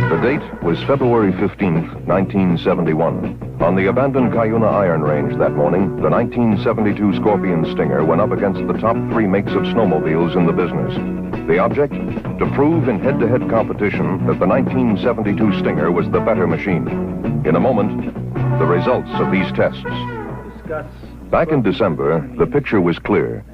The date was February 15th, 1971. On the abandoned Cuyuna Iron Range that morning, the 1972 Scorpion Stinger went up against the top 3 makes of snowmobiles in the business. The object? To prove in head-to-head competition that the 1972 Stinger was the better machine. In a moment, the results of these tests. Back in December, the picture was clear.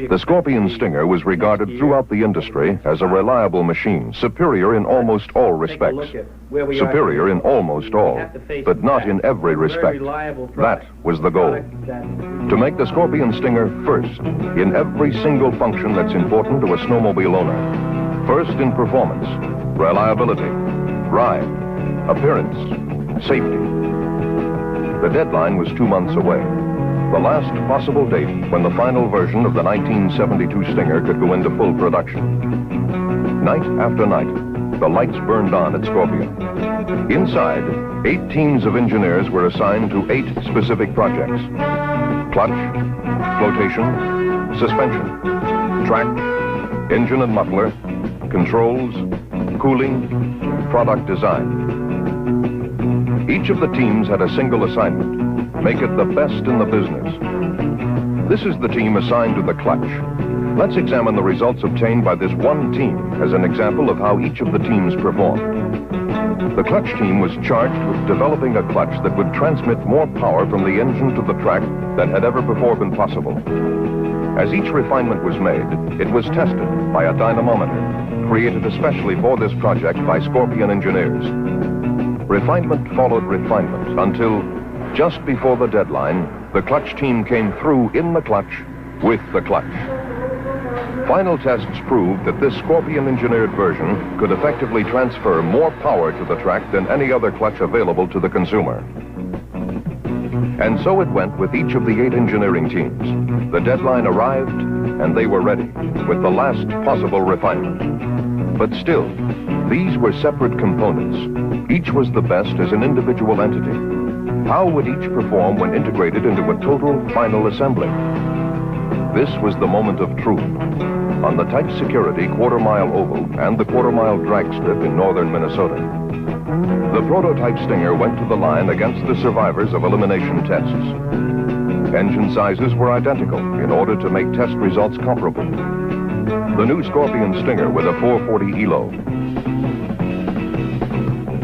The Scorpion Stinger was regarded throughout the industry as a reliable machine, superior in almost all respects. Superior in almost all, but not in every respect. That was the goal. To make the Scorpion Stinger first in every single function that's important to a snowmobile owner. First in performance, reliability, ride, appearance, safety. The deadline was 2 months away. The last possible date when the final version of the 1972 Stinger could go into full production. Night after night, the lights burned on at Scorpion. Inside, 8 teams of engineers were assigned to 8 specific projects. Clutch, flotation, suspension, track, engine and muffler, controls, cooling, product design. Each of the teams had a single assignment. Make it the best in the business. This is the team assigned to the clutch. Let's examine the results obtained by this one team as an example of how each of the teams performed. The clutch team was charged with developing a clutch that would transmit more power from the engine to the track than had ever before been possible. As each refinement was made, it was tested by a dynamometer, created especially for this project by Scorpion engineers. Refinement followed refinement until, just before the deadline, the clutch team came through in the clutch with the clutch. Final tests proved that this Scorpion engineered version could effectively transfer more power to the track than any other clutch available to the consumer. And so it went with each of the 8 engineering teams. The deadline arrived and they were ready with the last possible refinement. But still, these were separate components. Each was the best as an individual entity. How would each perform when integrated into a total final assembly? This was the moment of truth. On the tight security quarter-mile oval and the quarter-mile drag strip in northern Minnesota. The prototype Stinger went to the line against the survivors of elimination tests. Engine sizes were identical in order to make test results comparable. The new Scorpion Stinger with a 440 ELO.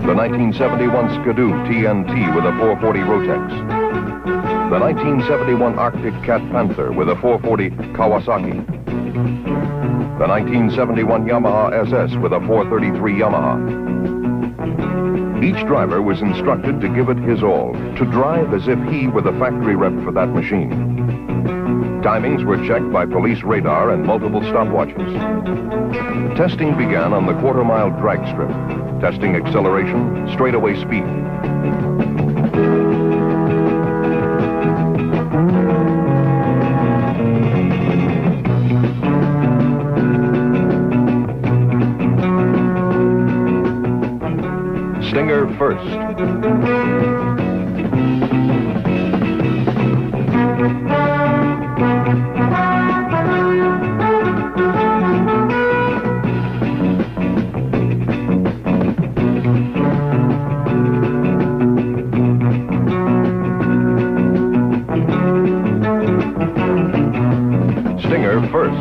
The 1971 Skidoo TNT with a 440 Rotex. The 1971 Arctic Cat Panther with a 440 Kawasaki. The 1971 Yamaha SS with a 433 Yamaha. Each driver was instructed to give it his all, to drive as if he were the factory rep for that machine. Timings were checked by police radar and multiple stopwatches. Testing began on the quarter-mile drag strip, testing acceleration, straightaway speed. Stinger first. Stinger first.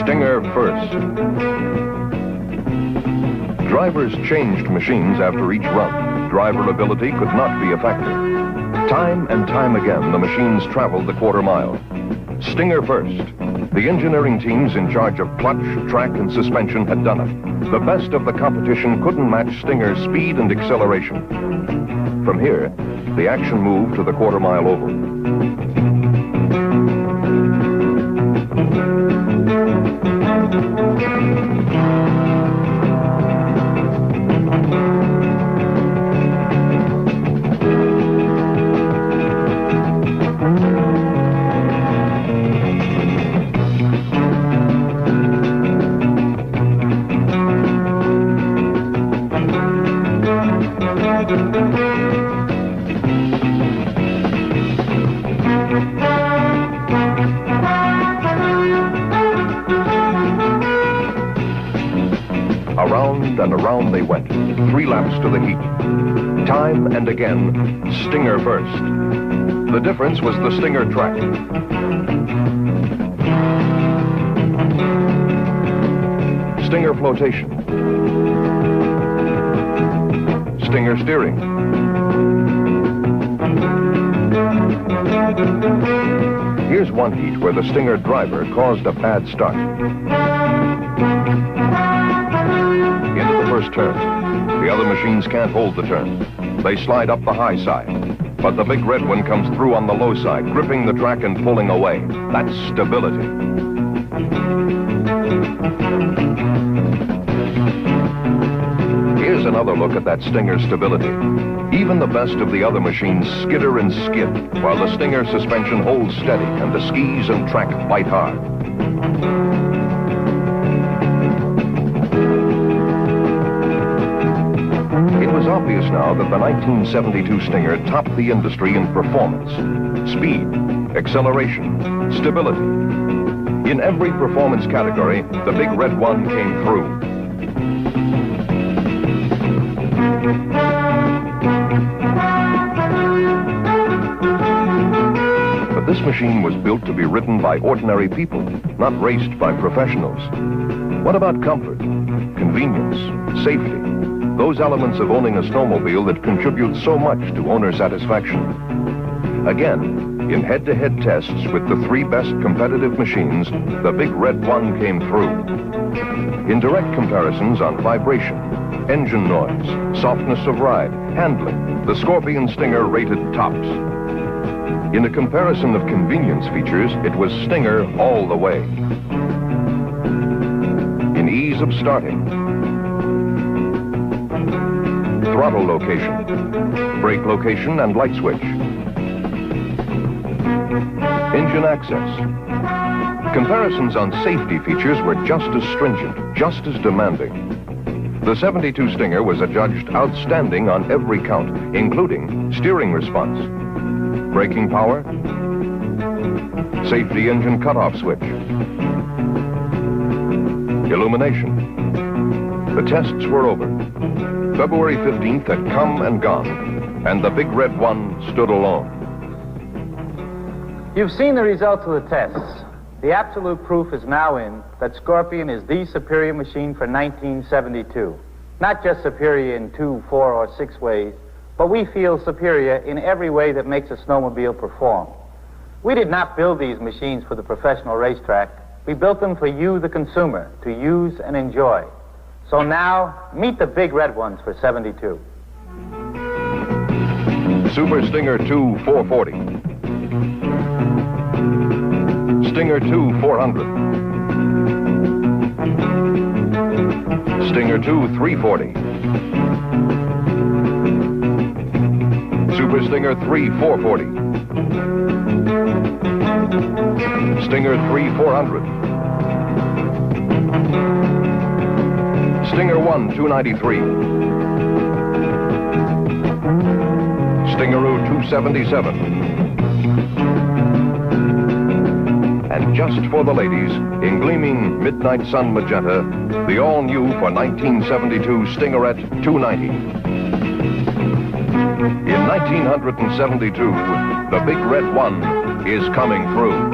Stinger first. Drivers changed machines after each run. Driver ability could not be a factor. Time and time again, the machines traveled the quarter mile. Stinger first. The engineering teams in charge of clutch, track, and suspension had done it. The best of the competition couldn't match Stinger's speed and acceleration. From here, the action moved to the quarter mile oval. Around and around they went, 3 laps to the heat. Time and again, Stinger first. The difference was the Stinger track. Stinger flotation. Stinger steering. Here's one heat where the Stinger driver caused a bad start. Into the first turn. The other machines can't hold the turn. They slide up the high side. But the big red one comes through on the low side, gripping the track and pulling away. That's stability. Here's another look at that Stinger stability. Even the best of the other machines skitter and skid, while the Stinger suspension holds steady and the skis and track bite hard. It was obvious now that the 1972 Stinger topped the industry in performance, speed, acceleration, stability. In every performance category, the big red one came through. But this machine was built to be ridden by ordinary people, not raced by professionals. What about comfort, convenience, safety? Those elements of owning a snowmobile that contribute so much to owner satisfaction. Again, in head-to-head tests with the 3 best competitive machines, the big red one came through. In direct comparisons on vibration, engine noise, softness of ride, handling, the Scorpion Stinger rated tops. In a comparison of convenience features, it was Stinger all the way. In ease of starting, throttle location, brake location and light switch, engine access. Comparisons on safety features were just as stringent, just as demanding. The 72 Stinger was adjudged outstanding on every count, including steering response, braking power, safety engine cutoff switch, illumination. The tests were over. February 15th had come and gone, and the big red one stood alone. You've seen the results of the tests. The absolute proof is now in that Scorpion is the superior machine for 1972. Not just superior in 2, 4, or 6 ways, but we feel superior in every way that makes a snowmobile perform. We did not build these machines for the professional racetrack. We built them for you, the consumer, to use and enjoy. So now, meet the big red ones for 72. Super Stinger 2 440. Stinger 2 400. Stinger 2 340. Super Stinger 3 440. Stinger 3 400. Stinger 1 293. Stingaroo 277. And just for the ladies, in gleaming midnight sun magenta, the all-new for 1972 Stingerette 290. In 1972, the big red one is coming through.